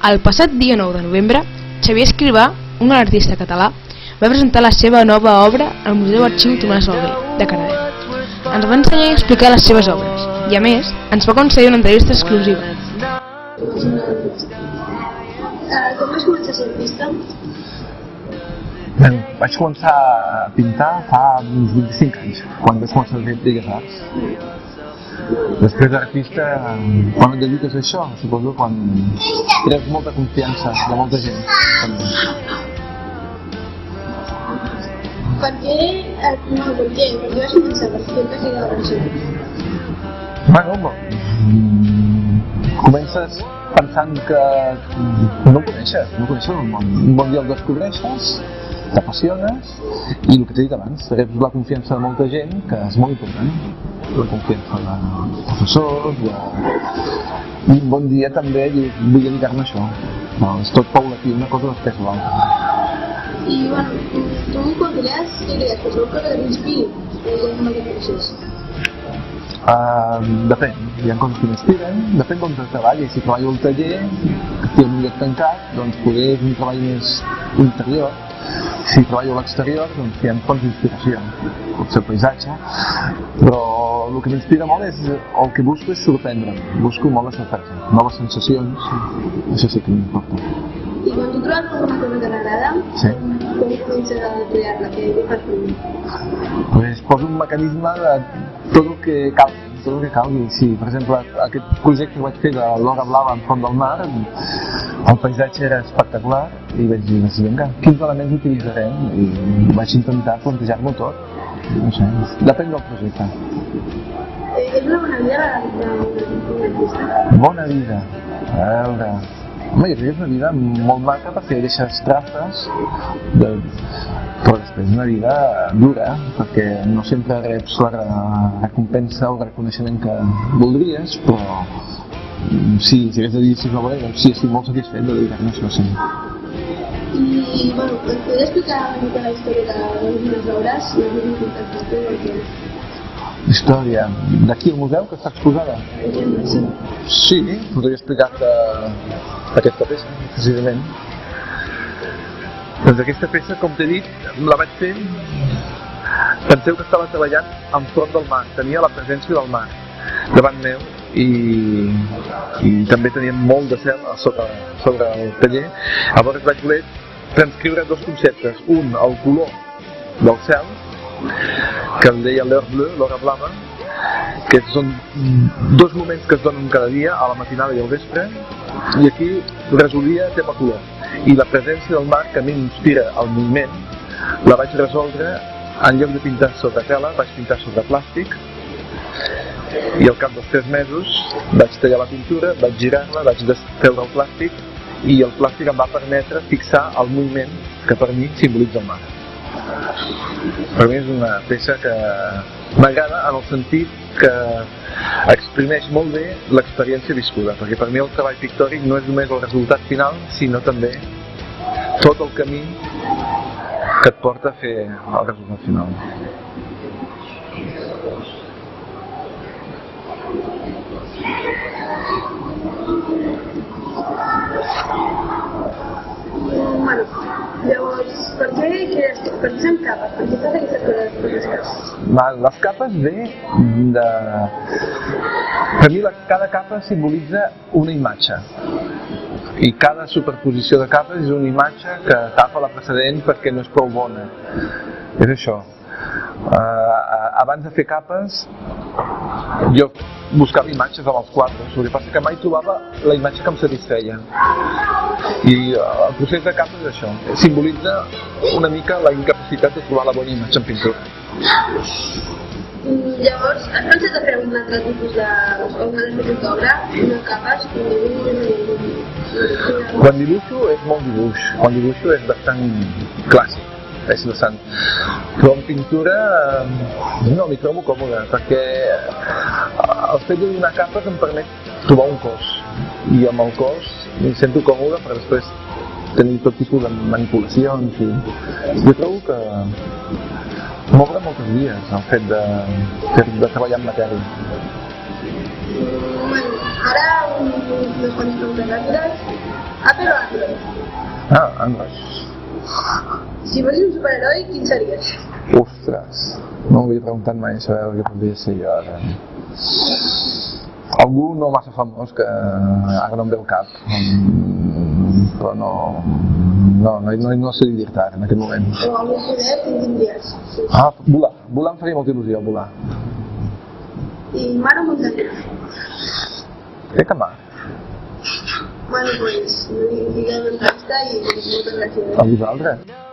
El passat dia 9 de novembre, Xavier Escrivà, un artista català, va presentar la seva nova obra al Museu Arxiu Tomàs Baldrí, de Cardedeu. Ens va ensenyar i explicar les seves obres, i a més, ens va concedir una entrevista exclusiva. Com vas començar a ser artista? Vaig començar a pintar fa uns 25 anys, quan vaig començar a fer Belles Arts. Després d'artista, quan et dediques a això, suposo quan tens molta confiança de molta gent. Per què vas començar? Per què vas dir això? Bueno, comences pensant que no coneixes el món. Un dia el descobreixes, t'apassiones i el que t'he dit abans, reps la confiança de molta gent, que és molt important. La confiança de professors, i un bon dia també dius, vull dedicar-me a això. És tot paulatiu, una cosa després de l'altra. I bueno, tu quan crees, què crees? Que segur que t'inspiri, no que coneixes. Depèn, hi ha coses que m'inspiren, depèn d'on treballi. Si treballo al taller, que estic en un lloc tancat, doncs poder és un treball més interior. Si treballo a l'exterior, doncs hi ha fonts d'inspiració, pot ser el paisatge, però el que m'inspira molt és, el que busco és sorprendre'm, busco molt la sorpresa, noves sensacions, això sí que m'importa. I quan tu trobes alguna cosa que t'agrada, com comences a crear-la? Què fas primer? Doncs poso un mecanisme de tot el que calgui. Si, per exemple, aquest projecte que vaig fer de l'Hora Blava en Font del Mar, el paisatge era espectacular i vaig dir, vinga, quins elements utilitzarem? I vaig intentar plantejar-m'ho tot. No sé, depèn del projecte. És una bona vida d'un artista? Bona vida, a veure... Home, jo crec que és una vida molt maca perquè deixes traces, però després és una vida dura, perquè no sempre reps la recompensa o el reconeixement que voldries, però si hagués de dir si és una bona vida, doncs sí, estic molt satisfet de dedicar-me a això, sí. I, bueno, ens podries explicar una mica la història de les obres i els més importants per tu? Història d'aquí al museu que està exposada? Sí, podria explicar-te aquesta peça, precisament. Doncs aquesta peça, com t'he dit, la vaig fer... Penseu que estava treballant enfront del mar, tenia la presència del mar davant meu i també tenia molt de cel sobre el taller. Llavors vaig voler transcriure dos conceptes. Un, el color del cel, que el deia l'heure bleu, l'hora blava, que són dos moments que es donen cada dia, a la matinada i al vespre, i aquí resolia tema color. I la presència del mar, que a mi m'inspira el moviment, la vaig resoldre, en lloc de pintar sobre tela, vaig pintar sobre plàstic, i al cap dels 3 mesos vaig tallar la pintura, vaig girar-la, vaig treure el plàstic, i el plàstic em va permetre fixar el moviment que per mi simbolitza el mar. Per mi és una peça que m'agrada en el sentit que exprimeix molt bé l'experiència viscuda, perquè per mi el treball pictòric no és només el resultat final, sinó també tot el camí que et porta a fer el resultat final. Bueno, llavors, per què són capes? Per què fas aquestes coses per les capes? Les capes ve de... Per mi cada capa simbolitza una imatge i cada superposició de capes és una imatge que tapa la precedent perquè no és prou bona. És això. Abans de fer capes jo buscava imatges amb els quadres, el que passa que mai trobava la imatge que em satisfeia. I el procés de capes és això, simbolitza una mica la incapacitat de trobar la bona imatge en pintura. Llavors, has pensat a fer un altre tipus d'obra, no capes, Quan dibuixo és molt dibuix, quan dibuixo és bastant clàssic. És bastant. Però en pintura no m'hi trobo còmode, perquè el fet de donar capes em permet trobar un cos, i amb el cos m'hi sento còmode per després tenir tot tipus de manipulacions. Jo trobo que m'obre moltes vies el fet de treballar amb matèria. Ara, unes quantes preguntes ràpides. Apple o Android? Android. Si fossis un superheroi, quin series? Ostres, no m'ho havia preguntat mai saber què podria ser jo ara. Algú no massa famós que ara no em ve al cap, però no sé dir-te ara en aquest moment. O algun poder que tindries? Volar. Volar em faria molta il·lusió, volar. I mar o muntanya? Crec que mar. Bueno, pues, diguem l'entrevista i moltes gràcies. A vosaltres.